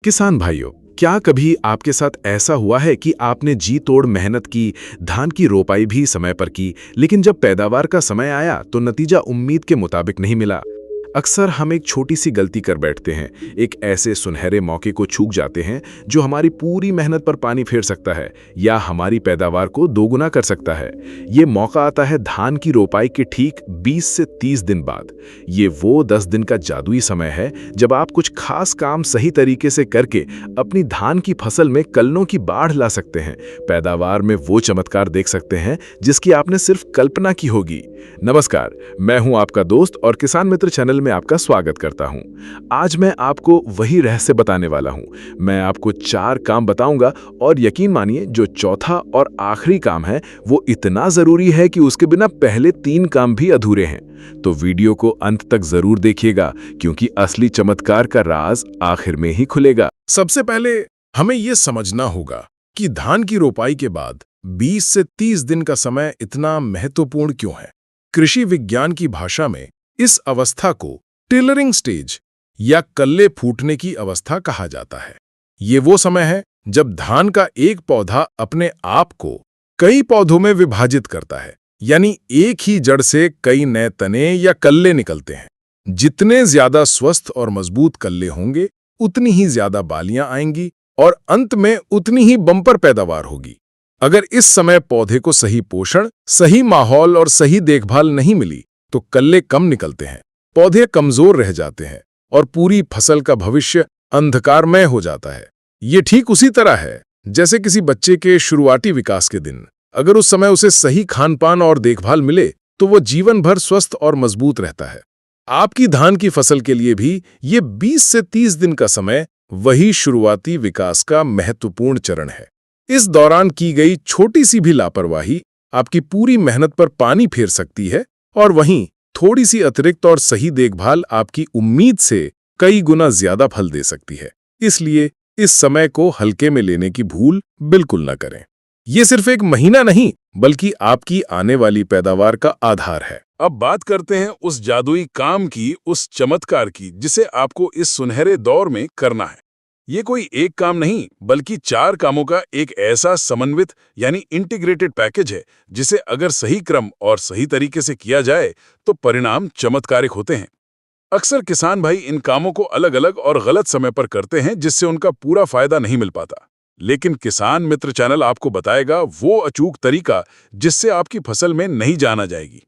किसान भाइयों, क्या कभी आपके साथ ऐसा हुआ है कि आपने जी तोड़ मेहनत की, धान की रोपाई भी समय पर की, लेकिन जब पैदावार का समय आया तो नतीजा उम्मीद के मुताबिक नहीं मिला? अक्सर हम एक छोटी सी गलती कर बैठते हैं, एक ऐसे सुनहरे मौके को चूक जाते हैं जो हमारी पूरी मेहनत पर पानी फेर सकता है या हमारी पैदावार को दोगुना कर सकता है। ये मौका आता है धान की रोपाई के ठीक 20 से 30 दिन बाद। ये वो 10 दिन का जादुई समय है जब आप कुछ खास काम सही तरीके से करके अपनी धान की फसल में कलनों की बाढ़ ला सकते हैं, पैदावार में वो चमत्कार देख सकते हैं जिसकी आपने सिर्फ कल्पना की होगी। नमस्कार, मैं हूं आपका दोस्त और किसान मित्र चैनल में आपका स्वागत करता हूं। आज मैं आपको वही रहस्य बताने वाला हूं। मैं आपको 4 काम बताऊंगा और यकीन मानिए जो चौथा और आखिरी काम है वो इतना जरूरी है कि उसके बिना पहले 3 काम भी अधूरे हैं। तो वीडियो को अंत तक जरूर देखिएगा क्योंकि असली चमत्कार का राज आखिर में ही खुलेगा। सबसे पहले हमें यह समझना होगा कि धान की रोपाई के बाद 20 से 30 दिन का समय इतना महत्वपूर्ण क्यों है। कृषि विज्ञान की भाषा में इस अवस्था को टिलरिंग स्टेज या कल्ले फूटने की अवस्था कहा जाता है। ये वो समय है जब धान का एक पौधा अपने आप को कई पौधों में विभाजित करता है, यानी एक ही जड़ से कई नए तने या कल्ले निकलते हैं। जितने ज्यादा स्वस्थ और मजबूत कल्ले होंगे, उतनी ही ज्यादा बालियां आएंगी और अंत में उतनी ही बम्पर पैदावार होगी। अगर इस समय पौधे को सही पोषण, सही माहौल और सही देखभाल नहीं मिली तो कल्ले कम निकलते हैं, पौधे कमजोर रह जाते हैं और पूरी फसल का भविष्य अंधकारमय हो जाता है। ये ठीक उसी तरह है जैसे किसी बच्चे के शुरुआती विकास के दिन। अगर उस समय उसे सही खानपान और देखभाल मिले तो वो जीवन भर स्वस्थ और मजबूत रहता है। आपकी धान की फसल के लिए भी ये 20 से 30 दिन का समय वही शुरुआती विकास का महत्वपूर्ण चरण है। इस दौरान की गई छोटी सी भी लापरवाही आपकी पूरी मेहनत पर पानी फेर सकती है और वहीं थोड़ी सी अतिरिक्त और सही देखभाल आपकी उम्मीद से कई गुना ज्यादा फल दे सकती है। इसलिए इस समय को हल्के में लेने की भूल बिल्कुल न करें। ये सिर्फ एक महीना नहीं बल्कि आपकी आने वाली पैदावार का आधार है। अब बात करते हैं उस जादुई काम की, उस चमत्कार की जिसे आपको इस सुनहरे दौर में करना है। ये कोई एक काम नहीं बल्कि 4 कामों का एक ऐसा समन्वित यानी इंटीग्रेटेड पैकेज है जिसे अगर सही क्रम और सही तरीके से किया जाए तो परिणाम चमत्कारिक होते हैं। अक्सर किसान भाई इन कामों को अलग अलग और गलत समय पर करते हैं जिससे उनका पूरा फायदा नहीं मिल पाता, लेकिन किसान मित्र चैनल आपको बताएगा वो अचूक तरीका जिससे आपकी फसल में नहीं जाना जाएगी।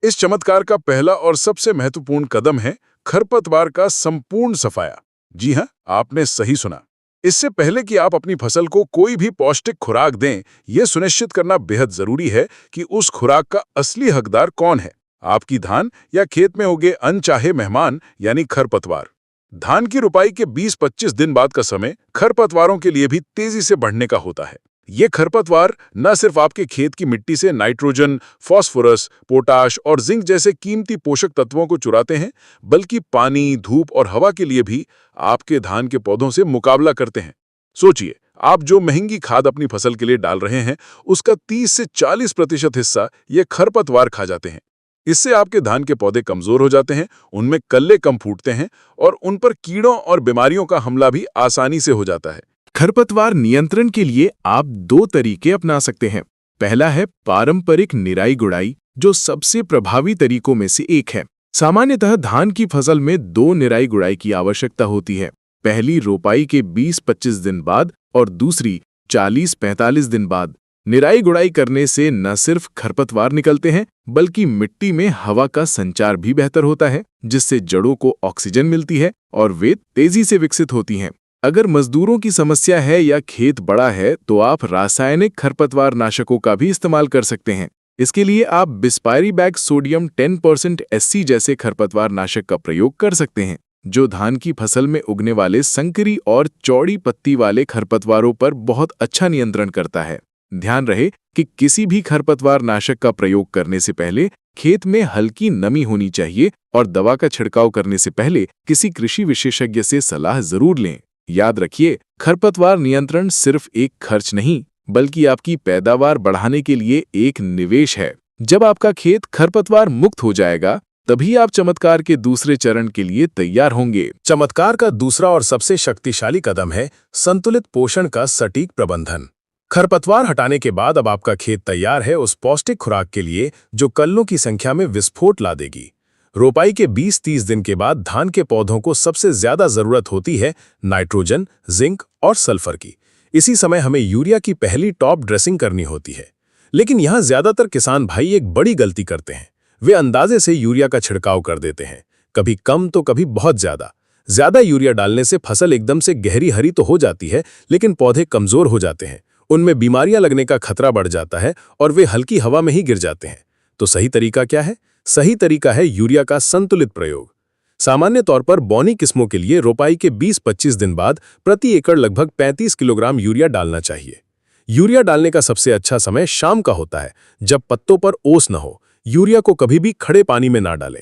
इस चमत्कार का पहला और सबसे महत्वपूर्ण कदम है खरपतवार का संपूर्ण सफाया। जी हाँ, आपने सही सुना। इससे पहले कि आप अपनी फसल को कोई भी पौष्टिक खुराक दें, यह सुनिश्चित करना बेहद जरूरी है कि उस खुराक का असली हकदार कौन है, आपकी धान या खेत में उगे अनचाहे मेहमान यानी खरपतवार। धान की रुपाई के 20-25 दिन बाद का समय खरपतवारों के लिए भी तेजी से बढ़ने का होता है। ये खरपतवार न सिर्फ आपके खेत की मिट्टी से नाइट्रोजन, फास्फोरस, पोटाश और जिंक जैसे कीमती पोषक तत्वों को चुराते हैं, बल्कि पानी, धूप और हवा के लिए भी आपके धान के पौधों से मुकाबला करते हैं। सोचिए, आप जो महंगी खाद अपनी फसल के लिए डाल रहे हैं, उसका 30 से 40% हिस्सा ये खरपतवार खा जाते हैं। इससे आपके धान के पौधे कमजोर हो जाते हैं, उनमें कल्ले कम फूटते हैं और उन पर कीड़ों और बीमारियों का हमला भी आसानी से हो जाता है। खरपतवार नियंत्रण के लिए आप 2 तरीके अपना सकते हैं। पहला है पारंपरिक निराई गुड़ाई, जो सबसे प्रभावी तरीकों में से एक है। सामान्यतः धान की फसल में 2 निराई गुड़ाई की आवश्यकता होती है, पहली रोपाई के 20-25 दिन बाद और दूसरी 40-45 दिन बाद। निराई गुड़ाई करने से न सिर्फ खरपतवार निकलते हैं बल्कि मिट्टी में हवा का संचार भी बेहतर होता है, जिससे जड़ों को ऑक्सीजन मिलती है और वे तेजी से विकसित होती हैं। अगर मजदूरों की समस्या है या खेत बड़ा है तो आप रासायनिक खरपतवार नाशकों का भी इस्तेमाल कर सकते हैं। इसके लिए आप बिस्पायरीबैग सोडियम 10% SC जैसे खरपतवार नाशक का प्रयोग कर सकते हैं, जो धान की फसल में उगने वाले संकरी और चौड़ी पत्ती वाले खरपतवारों पर बहुत अच्छा नियंत्रण करता है। ध्यान रहे कि किसी भी खरपतवार नाशक का प्रयोग करने से पहले खेत में हल्की नमी होनी चाहिए और दवा का छिड़काव करने से पहले किसी कृषि विशेषज्ञ से सलाह जरूर लें। याद रखिए, खरपतवार नियंत्रण सिर्फ एक खर्च नहीं बल्कि आपकी पैदावार बढ़ाने के लिए एक निवेश है। जब आपका खेत खरपतवार मुक्त हो जाएगा तभी आप चमत्कार के दूसरे चरण के लिए तैयार होंगे। चमत्कार का दूसरा और सबसे शक्तिशाली कदम है संतुलित पोषण का सटीक प्रबंधन। खरपतवार हटाने के बाद अब आपका खेत तैयार है उस पौष्टिक खुराक के लिए जो कल्लों की संख्या में विस्फोट ला देगी। रोपाई के 20-30 दिन के बाद धान के पौधों को सबसे ज्यादा जरूरत होती है नाइट्रोजन, जिंक और सल्फर की। इसी समय हमें यूरिया की पहली टॉप ड्रेसिंग करनी होती है। लेकिन यहाँ ज्यादातर किसान भाई एक बड़ी गलती करते हैं। वे अंदाजे से यूरिया का छिड़काव कर देते हैं, कभी कम तो कभी बहुत ज्यादा यूरिया डालने से फसल एकदम से गहरी हरी तो हो जाती है, लेकिन पौधे कमजोर हो जाते हैं, उनमें बीमारियां लगने का खतरा बढ़ जाता है और वे हल्की हवा में ही गिर जाते हैं। तो सही तरीका क्या है? सही तरीका है यूरिया का संतुलित प्रयोग। सामान्य तौर पर बौनी किस्मों के लिए रोपाई के 20-25 दिन बाद प्रति एकड़ लगभग 35 किलोग्राम यूरिया डालना चाहिए। यूरिया डालने का सबसे अच्छा समय शाम का होता है, जब पत्तों पर ओस न हो। यूरिया को कभी भी खड़े पानी में ना डालें।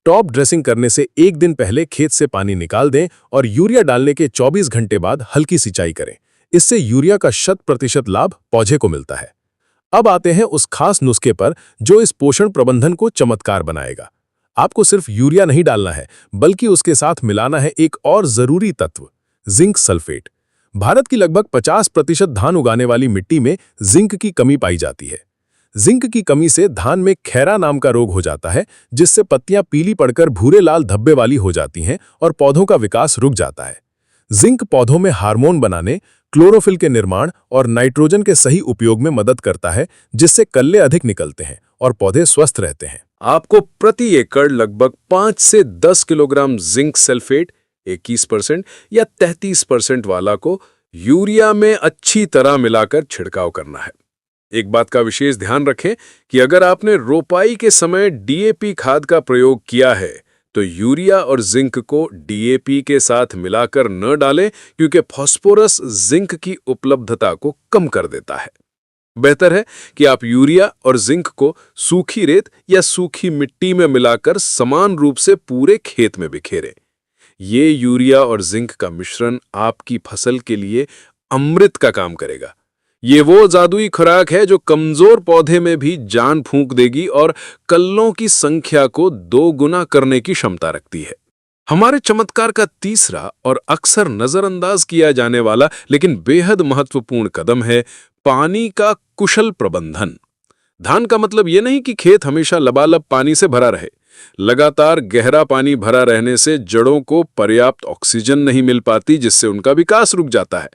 टॉप ड्रेसिंग करने से एक दिन पहले खेत से पानी निकाल दें और यूरिया डालने के 24 घंटे बाद हल्की सिंचाई करें। इससे यूरिया का 100% लाभ पौधे को मिलता है। अब आते हैं उस खास नुस्खे पर जो इस पोषण प्रबंधन को चमत्कार बनाएगा। आपको सिर्फ यूरिया नहीं डालना है, बल्कि उसके साथ मिलाना है एक और जरूरी तत्व, जिंक सल्फेट। भारत की लगभग 50% धान उगाने वाली मिट्टी में जिंक की कमी पाई जाती है। जिंक की कमी से धान में खैरा नाम का रोग हो जाता है, जिससे पत्तियां पीली पड़कर भूरे लाल धब्बे वाली हो जाती हैं और पौधों का विकास रुक जाता है। जिंक पौधों में हार्मोन बनाने, क्लोरोफिल के निर्माण और नाइट्रोजन के सही उपयोग में मदद करता है, जिससे कल्ले अधिक निकलते हैं और पौधे स्वस्थ रहते हैं। आपको प्रति एकड़ लगभग 5 से 10 किलोग्राम जिंक सल्फेट 21% या 33% वाला को यूरिया में अच्छी तरह मिलाकर छिड़काव करना है। एक बात का विशेष ध्यान रखें कि अगर आपने रोपाई के समय डीएपी खाद का प्रयोग किया है तो यूरिया और जिंक को डीएपी के साथ मिलाकर न डालें, क्योंकि फास्फोरस जिंक की उपलब्धता को कम कर देता है। बेहतर है कि आप यूरिया और जिंक को सूखी रेत या सूखी मिट्टी में मिलाकर समान रूप से पूरे खेत में बिखेरें। ये यूरिया और जिंक का मिश्रण आपकी फसल के लिए अमृत का काम करेगा। ये वो जादुई खुराक है जो कमजोर पौधे में भी जान फूंक देगी और कल्लों की संख्या को 2 गुना करने की क्षमता रखती है। हमारे चमत्कार का तीसरा और अक्सर नजरअंदाज किया जाने वाला लेकिन बेहद महत्वपूर्ण कदम है पानी का कुशल प्रबंधन। धान का मतलब ये नहीं कि खेत हमेशा लबालब पानी से भरा रहे। लगातार गहरा पानी भरा रहने से जड़ों को पर्याप्त ऑक्सीजन नहीं मिल पाती, जिससे उनका विकास रुक जाता है।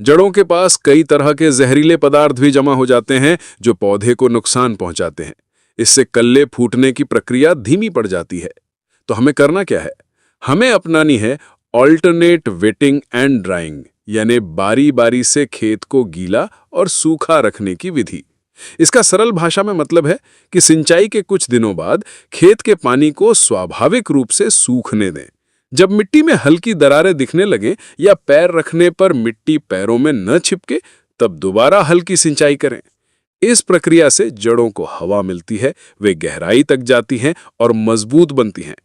जड़ों के पास कई तरह के जहरीले पदार्थ भी जमा हो जाते हैं जो पौधे को नुकसान पहुंचाते हैं। इससे कल्ले फूटने की प्रक्रिया धीमी पड़ जाती है। तो हमें करना क्या है? हमें अपनानी है ऑल्टरनेट वेटिंग एंड ड्राइंग, यानी बारी बारी से खेत को गीला और सूखा रखने की विधि। इसका सरल भाषा में मतलब है कि सिंचाई के कुछ दिनों बाद खेत के पानी को स्वाभाविक रूप से सूखने दें। जब मिट्टी में हल्की दरारें दिखने लगें या पैर रखने पर मिट्टी पैरों में न छिपके, तब दोबारा हल्की सिंचाई करें। इस प्रक्रिया से जड़ों को हवा मिलती है, वे गहराई तक जाती हैं और मजबूत बनती हैं।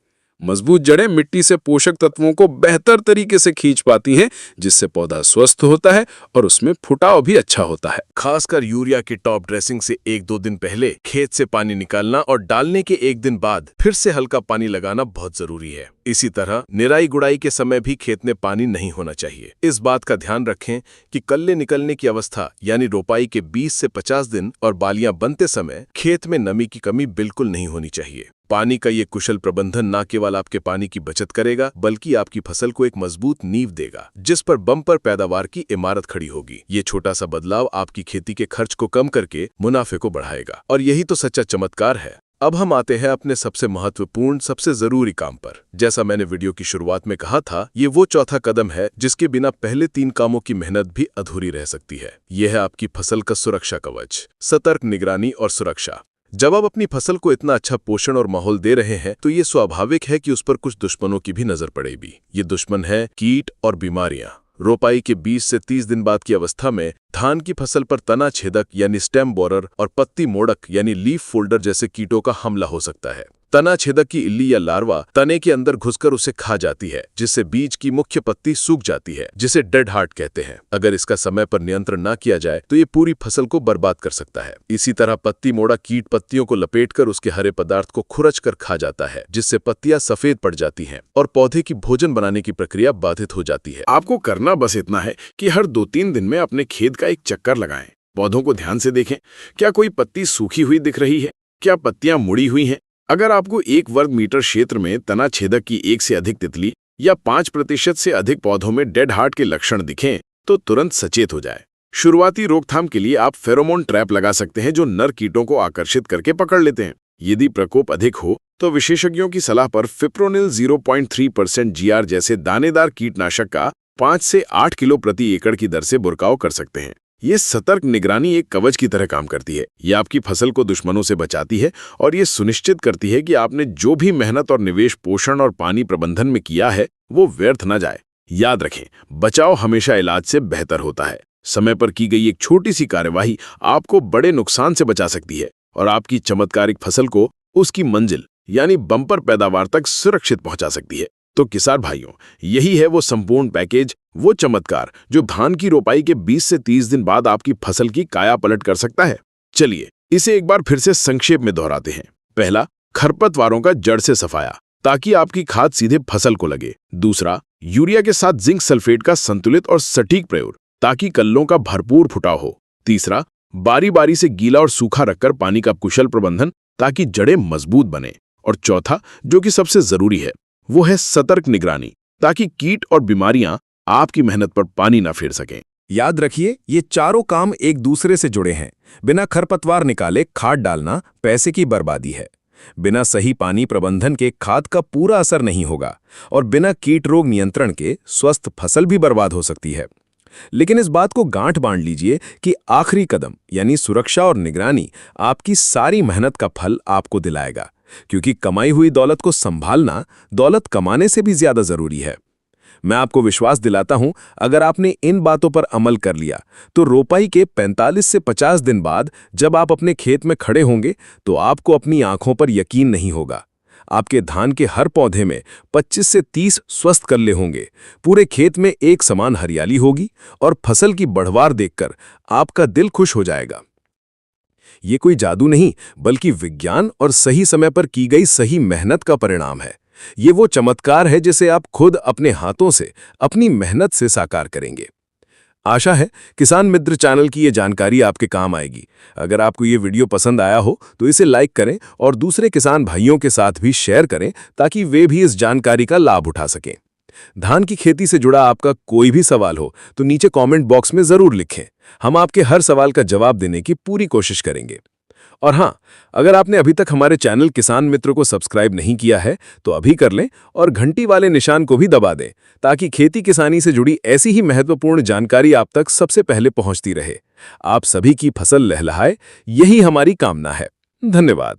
मजबूत जड़ें मिट्टी से पोषक तत्वों को बेहतर तरीके से खींच पाती हैं, जिससे पौधा स्वस्थ होता है और उसमें फुटाव भी अच्छा होता है। खासकर यूरिया की टॉप ड्रेसिंग से 1-2 दिन पहले खेत से पानी निकालना और डालने के 1 दिन बाद फिर से हल्का पानी लगाना बहुत जरूरी है। इसी तरह निराई गुड़ाई के समय भी खेत में पानी नहीं होना चाहिए। इस बात का ध्यान रखें कि कल्ले निकलने की अवस्था यानी रोपाई के 20 से 50 दिन और बालियां बनते समय खेत में नमी की कमी बिल्कुल नहीं होनी चाहिए। पानी का ये कुशल प्रबंधन न केवल आपके पानी की बचत करेगा, बल्कि आपकी फसल को एक मजबूत नींव देगा, जिस पर बम्पर पैदावार की इमारत खड़ी होगी। ये छोटा सा बदलाव आपकी खेती के खर्च को कम करके मुनाफे को बढ़ाएगा, और यही तो सच्चा चमत्कार है। अब हम आते हैं अपने सबसे महत्वपूर्ण, सबसे जरूरी काम पर। जैसा मैंने वीडियो की शुरुआत में कहा था, ये वो चौथा कदम है जिसके बिना पहले 3 कामों की मेहनत भी अधूरी रह सकती है। यह है आपकी फसल का सुरक्षा कवच, सतर्क निगरानी और सुरक्षा। जब आप अपनी फसल को इतना अच्छा पोषण और माहौल दे रहे हैं, तो ये स्वाभाविक है कि उस पर कुछ दुश्मनों की भी नजर पड़ेगी। ये दुश्मन है कीट और बीमारियां। रोपाई के 20 से 30 दिन बाद की अवस्था में धान की फसल पर तना छेदक यानी स्टेम बोरर और पत्ती मोड़क यानी लीफ फोल्डर जैसे कीटों का हमला हो सकता है। तना छेदक की इल्ली या लार्वा तने के अंदर घुसकर उसे खा जाती है, जिससे बीज की मुख्य पत्ती सूख जाती है, जिसे डेड हार्ट कहते हैं। अगर इसका समय पर नियंत्रण न किया जाए तो ये पूरी फसल को बर्बाद कर सकता है। इसी तरह पत्ती मोड़ा कीट पत्तियों को लपेटकर उसके हरे पदार्थ को खुरच कर खा जाता है, जिससे पत्तियां सफेद पड़ जाती हैं और पौधे की भोजन बनाने की प्रक्रिया बाधित हो जाती है। आपको करना बस इतना है कि हर 2-3 दिन में अपने खेत का एक चक्कर लगाएं। पौधों को ध्यान से देखें, क्या कोई पत्ती सूखी हुई दिख रही है, क्या पत्तियां मुड़ी हुई हैं। अगर आपको 1 वर्ग मीटर क्षेत्र में तना छेदक की 1 से अधिक तितली या 5% से अधिक पौधों में डेड हार्ट के लक्षण दिखें तो तुरंत सचेत हो जाए। शुरुआती रोकथाम के लिए आप फेरोमोन ट्रैप लगा सकते हैं जो नर कीटों को आकर्षित करके पकड़ लेते हैं। यदि प्रकोप अधिक हो तो विशेषज्ञों की सलाह पर फिप्रोनिल 0.3% GR जैसे दानेदार कीटनाशक का 5 से 8 किलो प्रति एकड़ की दर से बुरकाव कर सकते हैं। ये सतर्क निगरानी एक कवच की तरह काम करती है। ये आपकी फसल को दुश्मनों से बचाती है और ये सुनिश्चित करती है कि आपने जो भी मेहनत और निवेश पोषण और पानी प्रबंधन में किया है वो व्यर्थ न जाए। याद रखें, बचाव हमेशा इलाज से बेहतर होता है। समय पर की गई एक छोटी सी कार्यवाही आपको बड़े नुकसान से बचा सकती है और आपकी चमत्कारिक फसल को उसकी मंजिल यानी बम्पर पैदावार तक सुरक्षित पहुंचा सकती है। तो किसान भाइयों, यही है वो संपूर्ण पैकेज, वो चमत्कार जो धान की रोपाई के 20 से 30 दिन बाद आपकी फसल की काया पलट कर सकता है। चलिए इसे एक बार फिर से संक्षेप में दोहराते हैं। पहला, खरपतवारों का जड़ से सफाया ताकि आपकी खाद सीधे फसल को लगे। दूसरा, यूरिया के साथ जिंक सल्फेट का संतुलित और सटीक प्रयोग ताकि कल्लों का भरपूर फुटाव हो। तीसरा, बारी बारी से गीला और सूखा रखकर पानी का कुशल प्रबंधन ताकि जड़ें मजबूत बने। और चौथा, जो कि सबसे जरूरी है, वो है सतर्क निगरानी ताकि कीट और बीमारियां आपकी मेहनत पर पानी ना फेर सकें। याद रखिए, ये चारों काम एक दूसरे से जुड़े हैं। बिना खरपतवार निकाले खाद डालना पैसे की बर्बादी है। बिना सही पानी प्रबंधन के खाद का पूरा असर नहीं होगा और बिना कीट रोग नियंत्रण के स्वस्थ फसल भी बर्बाद हो सकती है। लेकिन इस बात को गांठ बांध लीजिए कि आखिरी कदम यानी सुरक्षा और निगरानी आपकी सारी मेहनत का फल आपको दिलाएगा, क्योंकि कमाई हुई दौलत को संभालना दौलत कमाने से भी ज्यादा जरूरी है। मैं आपको विश्वास दिलाता हूं, अगर आपने इन बातों पर अमल कर लिया तो रोपाई के 45 से 50 दिन बाद जब आप अपने खेत में खड़े होंगे तो आपको अपनी आंखों पर यकीन नहीं होगा। आपके धान के हर पौधे में 25 से 30 स्वस्थ कल्ले होंगे, पूरे खेत में एक समान हरियाली होगी और फसल की बढ़वार देखकर आपका दिल खुश हो जाएगा। ये कोई जादू नहीं, बल्कि विज्ञान और सही समय पर की गई सही मेहनत का परिणाम है। ये वो चमत्कार है जिसे आप खुद अपने हाथों से अपनी मेहनत से साकार करेंगे। आशा है किसान मित्र चैनल की ये जानकारी आपके काम आएगी। अगर आपको ये वीडियो पसंद आया हो तो इसे लाइक करें और दूसरे किसान भाइयों के साथ भी शेयर करें ताकि वे भी इस जानकारी का लाभ उठा सकें। धान की खेती से जुड़ा आपका कोई भी सवाल हो तो नीचे कमेंट बॉक्स में जरूर लिखें। हम आपके हर सवाल का जवाब देने की पूरी कोशिश करेंगे। और हाँ, अगर आपने अभी तक हमारे चैनल किसान मित्र को सब्सक्राइब नहीं किया है तो अभी कर लें और घंटी वाले निशान को भी दबा दें ताकि खेती किसानी से जुड़ी ऐसी ही महत्वपूर्ण जानकारी आप तक सबसे पहले पहुंचती रहे। आप सभी की फसल लहलहाए, यही हमारी कामना है। धन्यवाद।